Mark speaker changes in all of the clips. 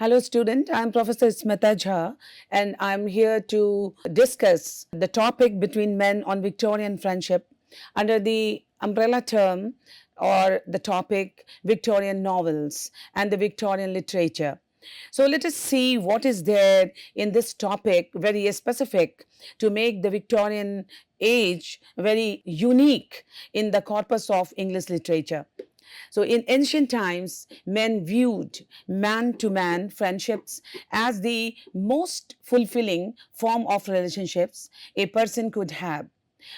Speaker 1: Hello, student. I'm Professor Smita Jha, and I'm here to discuss the topic between men on Victorian friendship under the umbrella term or the topic Victorian novels and the Victorian literature. So let us see what is there in this topic, very specific, to make the Victorian age very unique in the corpus of English literature. So, in ancient times, men viewed man to man friendships as the most fulfilling form of relationships a person could have.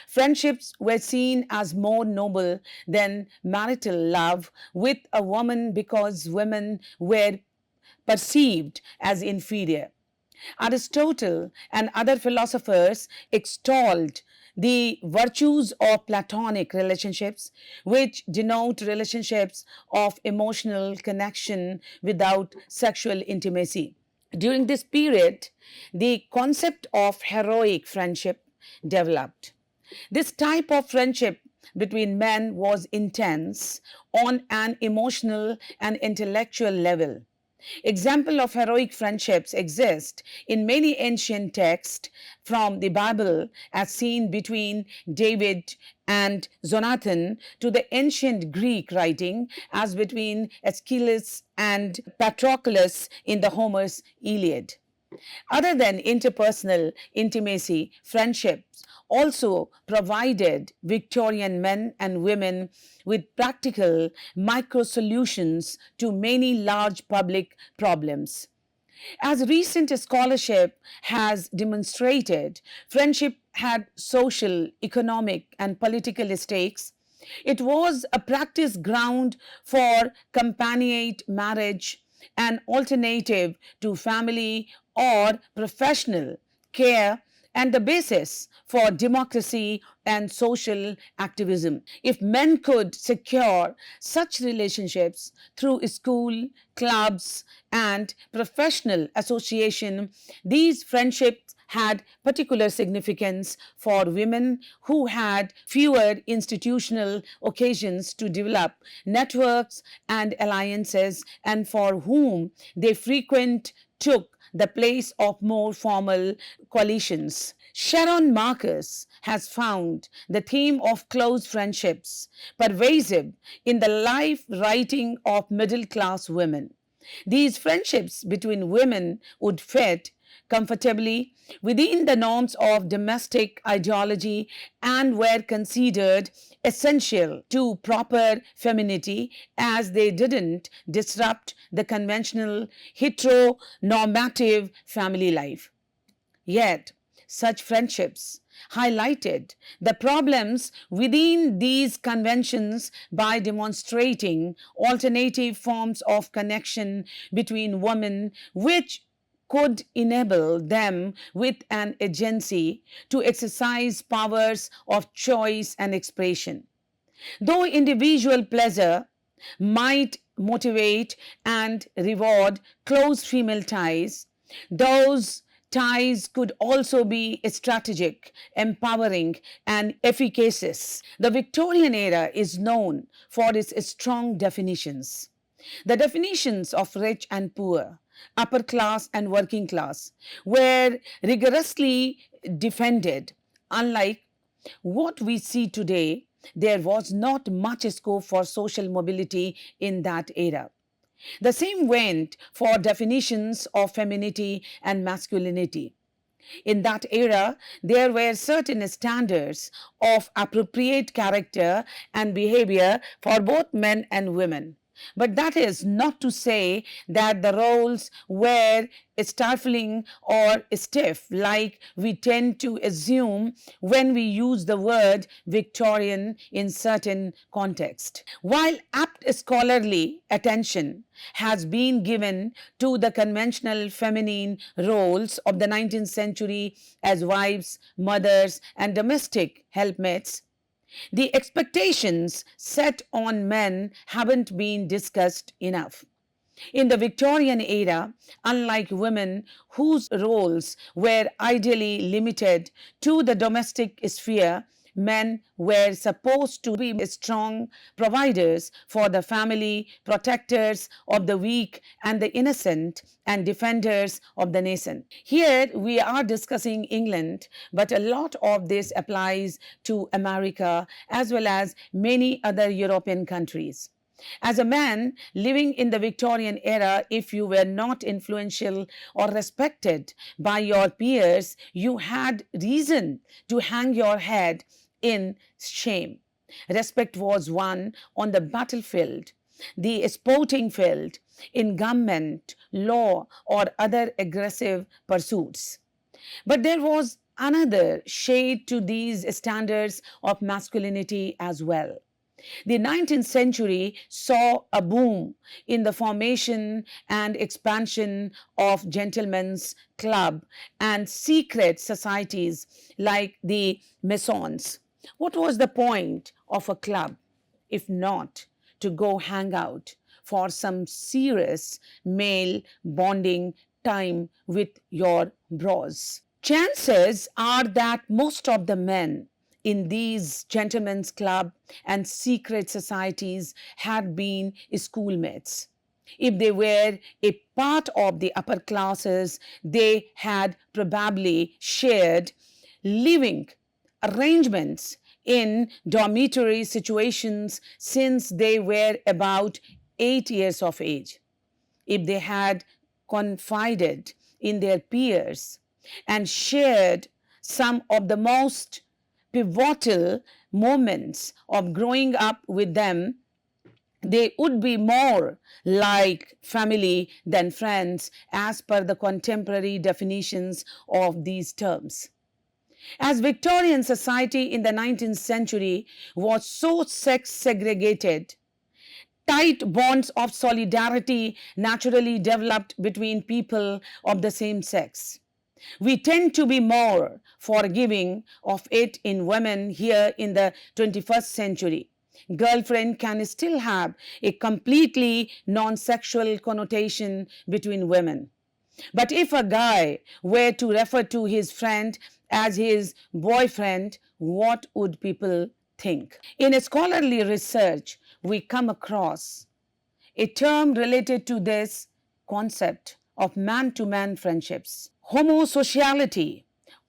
Speaker 1: Friendships were seen as more noble than marital love with a woman because women were perceived as inferior. Aristotle and other philosophers extolled the virtues of platonic relationships, which denote relationships of emotional connection without sexual intimacy. During this period, the concept of heroic friendship developed. This type of friendship between men was intense on an emotional and intellectual level. Example of heroic friendships exist in many ancient texts from the Bible as seen between David and Jonathan to the ancient Greek writing as between Aeschylus and Patroclus in the Homer's Iliad. Other than interpersonal intimacy, friendships also provided Victorian men and women with practical micro solutions to many large public problems. As recent scholarship has demonstrated, friendship had social, economic, and political stakes. It was a practice ground for companionate marriage, an alternative to family or professional care, and the basis for democracy and social activism. If men could secure such relationships through school, clubs, and professional association, these friendships had particular significance for women who had fewer institutional occasions to develop networks and alliances, and for whom they frequent took the place of more formal coalitions. Sharon Marcus has found the theme of close friendships pervasive in the life writing of middle class women. These friendships between women would fit comfortably within the norms of domestic ideology and were considered essential to proper femininity as they didn't disrupt the conventional heteronormative family life. Yet, such friendships highlighted the problems within these conventions by demonstrating alternative forms of connection between women, which could enable them with an agency to exercise powers of choice and expression. Though individual pleasure might motivate and reward close female ties, those ties could also be strategic, empowering, and efficacious. The Victorian era is known for its strong definitions. The definitions of rich and poor, upper class and working class were rigorously defended. Unlike what we see today, there was not much scope for social mobility in that era. The same went for definitions of femininity and masculinity. In that era, there were certain standards of appropriate character and behavior for both men and women. But that is not to say that the roles were stifling or stiff, like we tend to assume when we use the word Victorian in certain context. While apt scholarly attention has been given to the conventional feminine roles of the 19th century as wives, mothers, and domestic helpmates, the expectations set on men haven't been discussed enough. In the Victorian era, unlike women whose roles were ideally limited to the domestic sphere, men were supposed to be strong providers for the family, protectors of the weak and the innocent, and defenders of the nation. Here we are discussing England, but a lot of this applies to America as well as many other European countries. As a man living in the Victorian era, if you were not influential or respected by your peers, you had reason to hang your head in shame. Respect was won on the battlefield, the sporting field, in government, law, or other aggressive pursuits. But there was another shade to these standards of masculinity as well. The 19th century saw a boom in the formation and expansion of gentlemen's club and secret societies like the Masons. What was the point of a club if not to go hang out for some serious male bonding time with your bros? Chances are that most of the men in these gentlemen's club and secret societies had been schoolmates. If they were a part of the upper classes, they had probably shared living arrangements in dormitory situations since they were about 8 years of age. If they had confided in their peers and shared some of the most pivotal moments of growing up with them, they would be more like family than friends as per the contemporary definitions of these terms. As Victorian society in the 19th century was so sex segregated, tight bonds of solidarity naturally developed between people of the same sex. We tend to be more forgiving of it in women here in the 21st century. Girlfriend can still have a completely non-sexual connotation between women. But if a guy were to refer to his friend as his boyfriend, what would people think? In a scholarly research, we come across a term related to this concept of man-to-man friendships. Homosociality.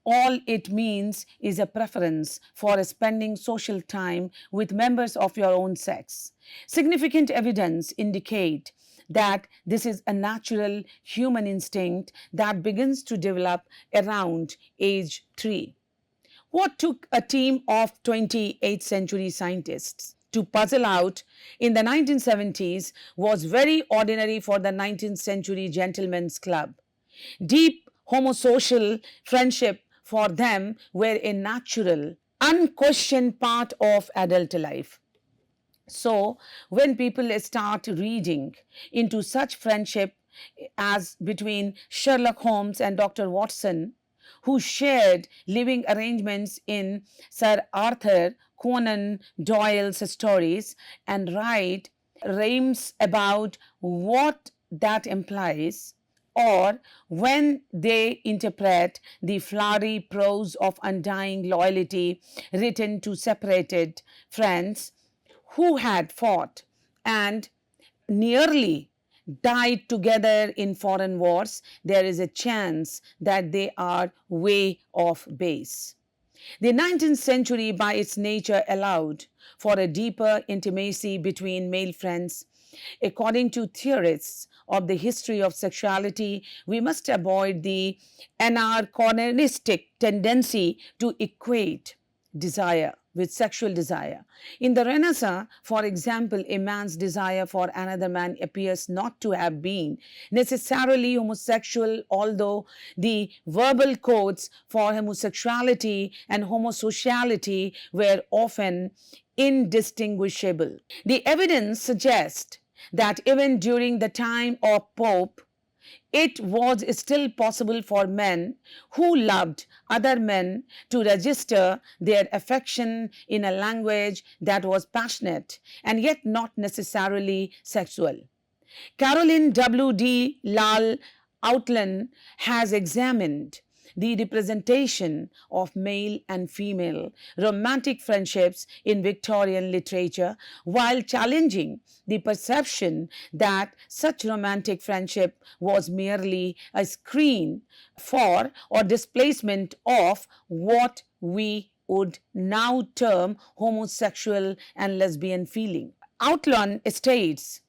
Speaker 1: All it means is a preference for spending social time with members of your own sex. Significant evidence indicate that this is a natural human instinct that begins to develop around age 3. What took a team of 28th century scientists to puzzle out in the 1970s was very ordinary for the 19th century gentlemen's club. Deep homosocial friendship for them were a natural, unquestioned part of adult life. So, when people start reading into such friendship as between Sherlock Holmes and Dr. Watson, who shared living arrangements in Sir Arthur Conan Doyle's stories, and write rhymes about what that implies, or when they interpret the flowery prose of undying loyalty written to separated friends who had fought and nearly died together in foreign wars, there is a chance that they are way off base. The 19th century, by its nature, allowed for a deeper intimacy between male friends. According to theorists of the history of sexuality, we must avoid the anachronistic tendency to equate desire with sexual desire. In the Renaissance, for example, a man's desire for another man appears not to have been necessarily homosexual, although the verbal codes for homosexuality and homosociality were often indistinguishable. The evidence suggests that even during the time of Pope, it was still possible for men who loved other men to register their affection in a language that was passionate and yet not necessarily sexual. Caroline W. D. Lal Outland has examined the representation of male and female romantic friendships in Victorian literature while challenging the perception that such romantic friendship was merely a screen for or displacement of what we would now term homosexual and lesbian feeling. Outland states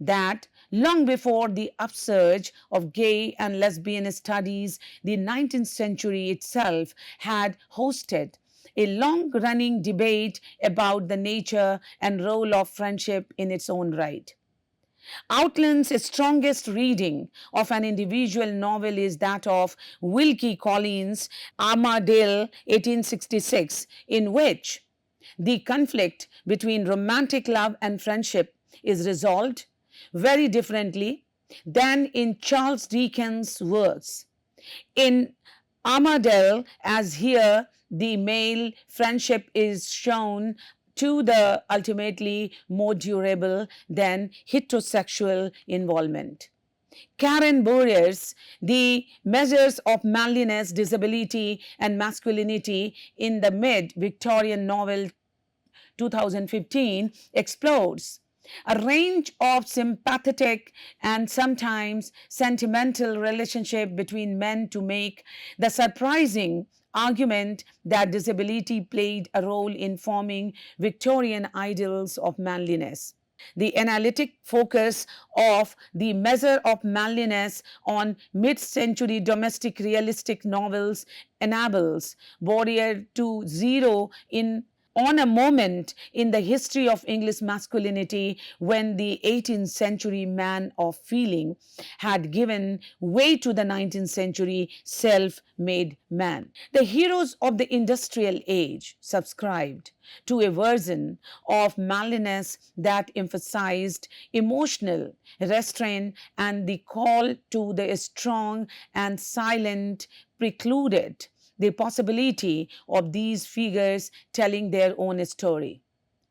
Speaker 1: that long before the upsurge of gay and lesbian studies, the 19th century itself had hosted a long running debate about the nature and role of friendship in its own right. Outland's strongest reading of an individual novel is that of Wilkie Collins' Armadale, 1866, in which the conflict between romantic love and friendship is resolved very differently than in Charles Dickens' works. In Armadale, as here, the male friendship is shown to the ultimately more durable than heterosexual involvement. Karen Boyer's The Measures of Manliness, Disability, and Masculinity in the Mid-Victorian Novel 2015 explores a range of sympathetic and sometimes sentimental relationship between men to make the surprising argument that disability played a role in forming Victorian ideals of manliness. The analytic focus of the measure of manliness on mid-century domestic realistic novels enables Boyer to zero in on a moment in the history of English masculinity when the 18th century man of feeling had given way to the 19th century self-made man. The heroes of the industrial age subscribed to a version of manliness that emphasized emotional restraint, and the call to the strong and silent precluded the possibility of these figures telling their own story.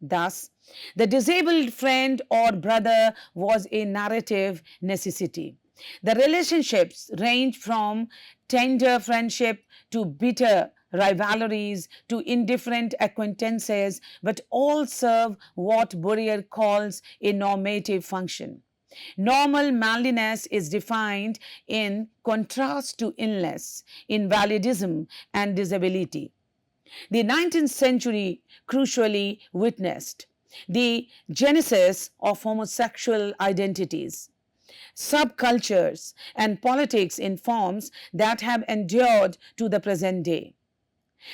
Speaker 1: Thus, the disabled friend or brother was a narrative necessity. The relationships range from tender friendship to bitter rivalries to indifferent acquaintances, but all serve what Boyer calls a normative function. Normal manliness is defined in contrast to illness, invalidism, and disability. The 19th century crucially witnessed the genesis of homosexual identities, subcultures, and politics in forms that have endured to the present day.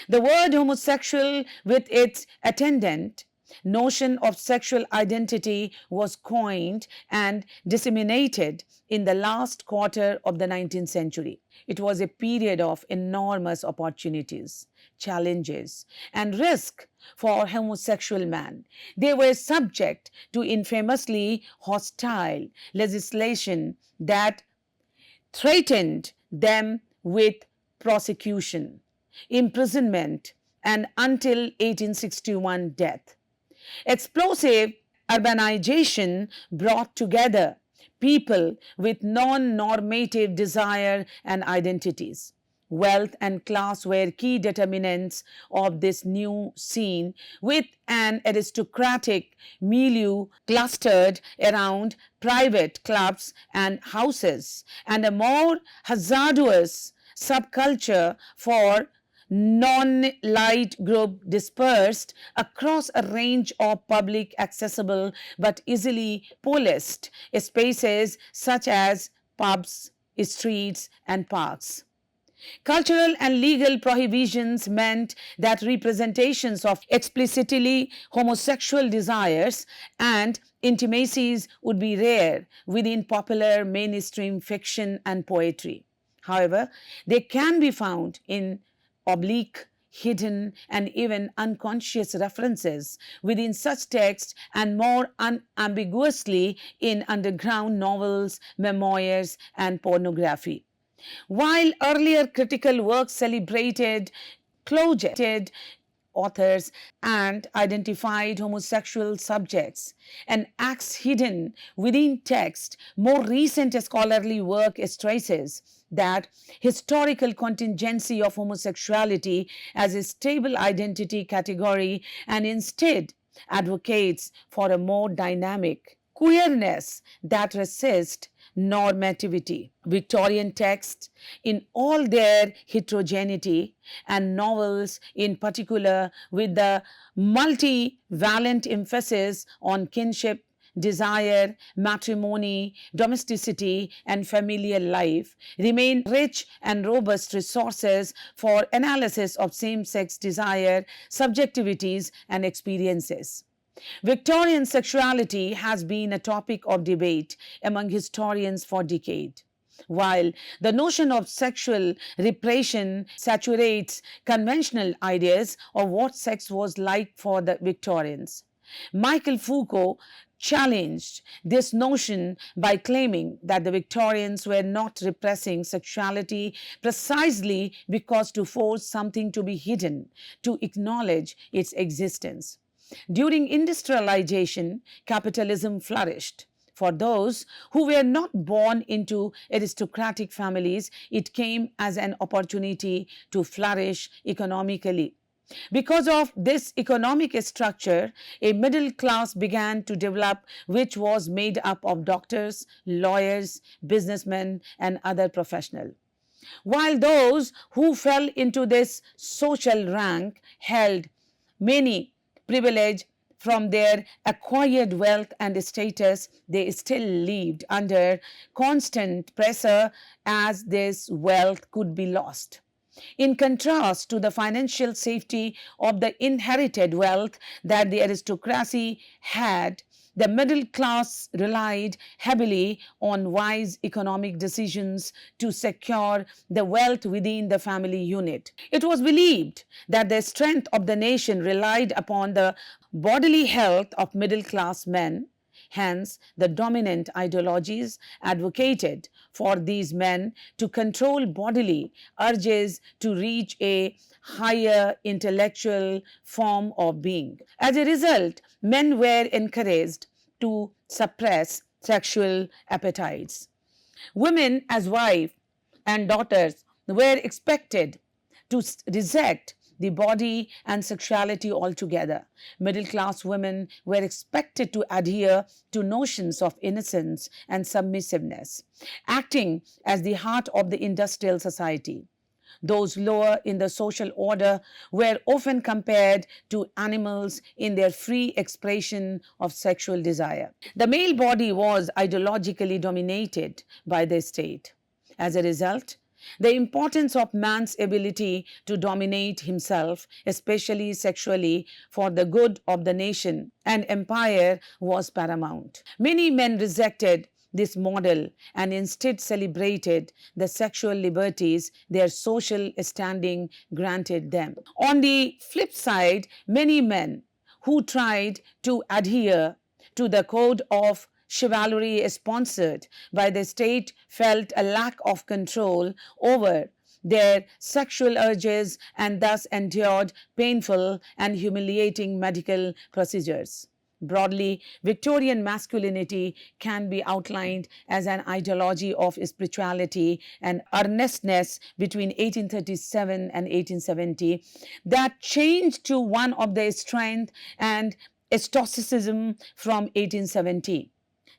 Speaker 1: The word homosexual, with its attendant notion of sexual identity, was coined and disseminated in the last quarter of the 19th century. It was a period of enormous opportunities, challenges, and risk for homosexual men. They were subject to infamously hostile legislation that threatened them with prosecution, imprisonment, and until 1861 death. Explosive urbanization brought together people with non-normative desire and identities. Wealth and class were key determinants of this new scene, with an aristocratic milieu clustered around private clubs and houses, and a more hazardous subculture for non-light group dispersed across a range of public accessible but easily policed spaces such as pubs, streets, and parks. Cultural and legal prohibitions meant that representations of explicitly homosexual desires and intimacies would be rare within popular mainstream fiction and poetry. However, they can be found in oblique, hidden, and even unconscious references within such texts, and more unambiguously in underground novels, memoirs, and pornography. While earlier critical works celebrated closeted authors and identified homosexual subjects and acts hidden within text, more recent scholarly work stresses that historical contingency of homosexuality as a stable identity category and instead advocates for a more dynamic queerness that resists normativity. Victorian texts, in all their heterogeneity, and novels in particular, with the multivalent emphasis on kinship, desire, matrimony, domesticity, and familial life, remain rich and robust resources for analysis of same sex desire, subjectivities, and experiences. Victorian sexuality has been a topic of debate among historians for decades. While the notion of sexual repression saturates conventional ideas of what sex was like for the Victorians, Michael Foucault challenged this notion by claiming that the Victorians were not repressing sexuality precisely because to force something to be hidden, to acknowledge its existence. During industrialization, capitalism flourished. For those who were not born into aristocratic families, it came as an opportunity to flourish economically. Because of this economic structure, a middle class began to develop, which was made up of doctors, lawyers, businessmen, and other professionals. While those who fell into this social rank held many privilege from their acquired wealth and status, they still lived under constant pressure as this wealth could be lost. In contrast to the financial safety of the inherited wealth that the aristocracy had, the middle class relied heavily on wise economic decisions to secure the wealth within the family unit. It was believed that the strength of the nation relied upon the bodily health of middle class men. Hence, the dominant ideologies advocated for these men to control bodily urges to reach a higher intellectual form of being. As a result, men were encouraged to suppress sexual appetites. Women, as wives and daughters, were expected to reject the body and sexuality altogether. Middle class women were expected to adhere to notions of innocence and submissiveness, acting as the heart of the industrial society. Those lower in the social order were often compared to animals in their free expression of sexual desire. The male body was ideologically dominated by the state. As a result, the importance of man's ability to dominate himself, especially sexually, for the good of the nation and empire was paramount. Many men rejected this model and instead celebrated the sexual liberties their social standing granted them. On the flip side, many men who tried to adhere to the code of chivalry sponsored by the state felt a lack of control over their sexual urges and thus endured painful and humiliating medical procedures. Broadly, Victorian masculinity can be outlined as an ideology of spirituality and earnestness between 1837 and 1870 that changed to one of the strength and stoicism from 1870.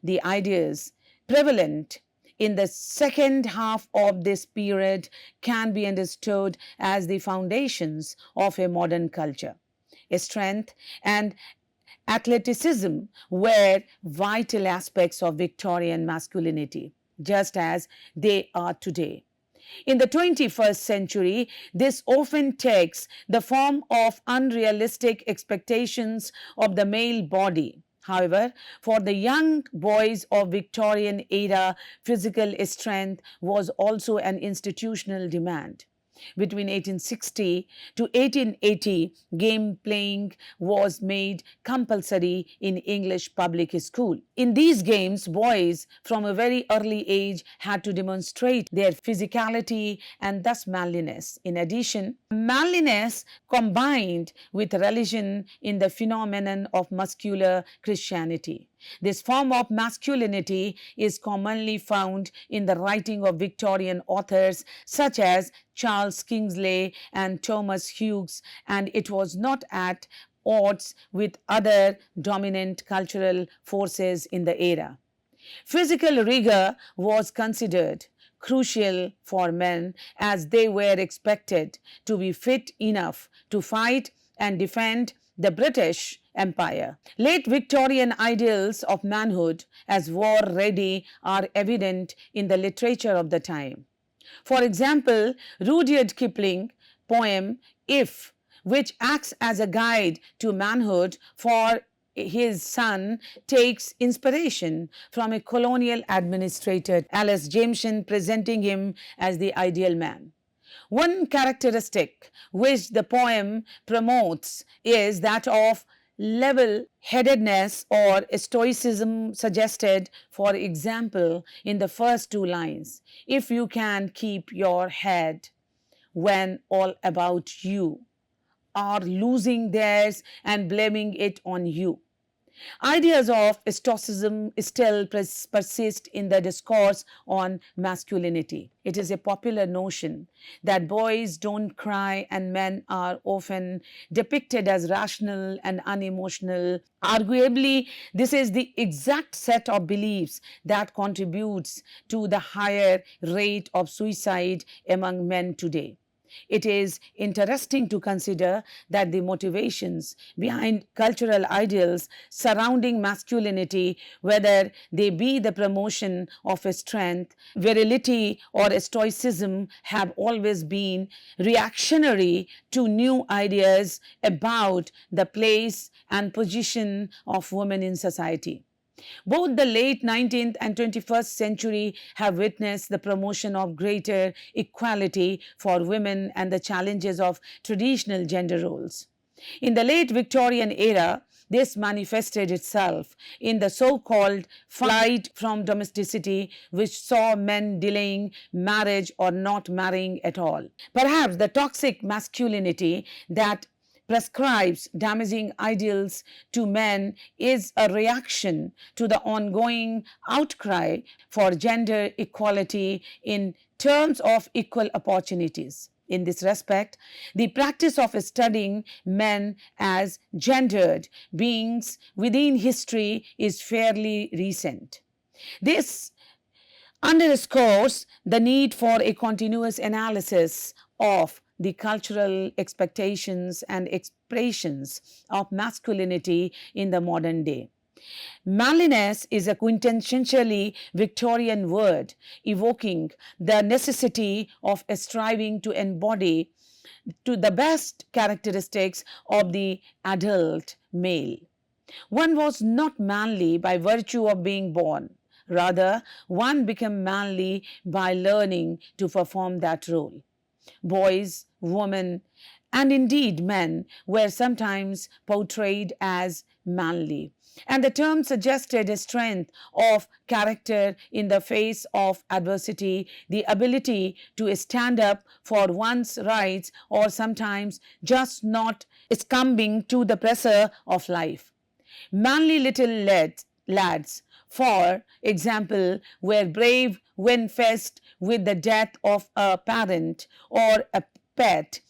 Speaker 1: The ideas prevalent in the second half of this period can be understood as the foundations of a modern culture. Strength and athleticism were vital aspects of Victorian masculinity, just as they are today. In the 21st century, this often takes the form of unrealistic expectations of the male body. However, for the young boys of Victorian era, physical strength was also an institutional demand. Between 1860 to 1880, game playing was made compulsory in English public school. In these games, boys from a very early age had to demonstrate their physicality and thus manliness. In addition, manliness combined with religion in the phenomenon of muscular Christianity. This form of masculinity is commonly found in the writing of Victorian authors such as Charles Kingsley and Thomas Hughes, and it was not at odds with other dominant cultural forces in the era. Physical rigor was considered crucial for men as they were expected to be fit enough to fight and defend the British Empire. Late Victorian ideals of manhood as war ready are evident in the literature of the time. For example, Rudyard Kipling poem If, which acts as a guide to manhood for his son, takes inspiration from a colonial administrator, Alice Jameson, presenting him as the ideal man. One characteristic which the poem promotes is that of level headedness or stoicism, suggested, for example, in the first two lines. If you can keep your head when all about you are losing theirs and blaming it on you. Ideas of stoicism still persist in the discourse on masculinity. It is a popular notion that boys don't cry and men are often depicted as rational and unemotional. Arguably, this is the exact set of beliefs that contributes to the higher rate of suicide among men today. It is interesting to consider that the motivations behind cultural ideals surrounding masculinity, whether they be the promotion of strength, virility, or stoicism, have always been reactionary to new ideas about the place and position of women in society. Both the late 19th and 21st century have witnessed the promotion of greater equality for women and the challenges of traditional gender roles. In the late Victorian era, this manifested itself in the so-called flight from domesticity, which saw men delaying marriage or not marrying at all. Perhaps the toxic masculinity that prescribes damaging ideals to men is a reaction to the ongoing outcry for gender equality in terms of equal opportunities. In this respect, the practice of studying men as gendered beings within history is fairly recent. This underscores the need for a continuous analysis of the cultural expectations and expressions of masculinity in the modern day. Manliness is a quintessentially Victorian word, evoking the necessity of striving to embody to the best characteristics of the adult male. One was not manly by virtue of being born. Rather, one became manly by learning to perform that role. Boys, women, and indeed men were sometimes portrayed as manly, and the term suggested a strength of character in the face of adversity, the ability to stand up for one's rights, or sometimes just not succumbing to the pressure of life. Manly little lads, for example, were brave when faced with the death of a parent or a pet,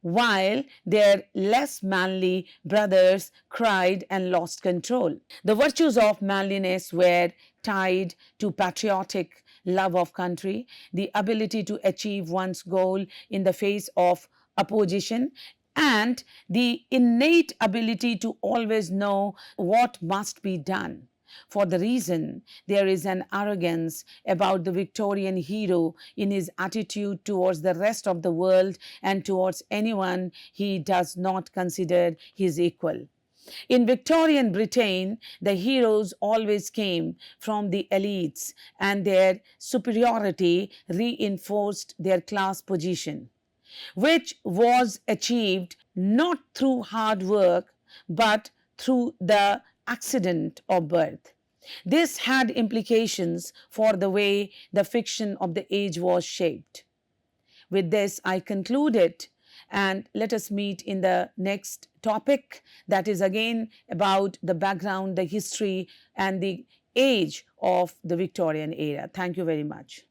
Speaker 1: while their less manly brothers cried and lost control. The virtues of manliness were tied to patriotic love of country, the ability to achieve one's goal in the face of opposition, and the innate ability to always know what must be done. For the reason there is an arrogance about the Victorian hero in his attitude towards the rest of the world and towards anyone he does not consider his equal. In Victorian Britain, the heroes always came from the elites, and their superiority reinforced their class position, which was achieved not through hard work but through the accident of birth. This had implications for the way the fiction of the age was shaped. With this, I conclude it and let us meet in the next topic, that is again about the background, the history, and the age of the Victorian era. Thank you very much.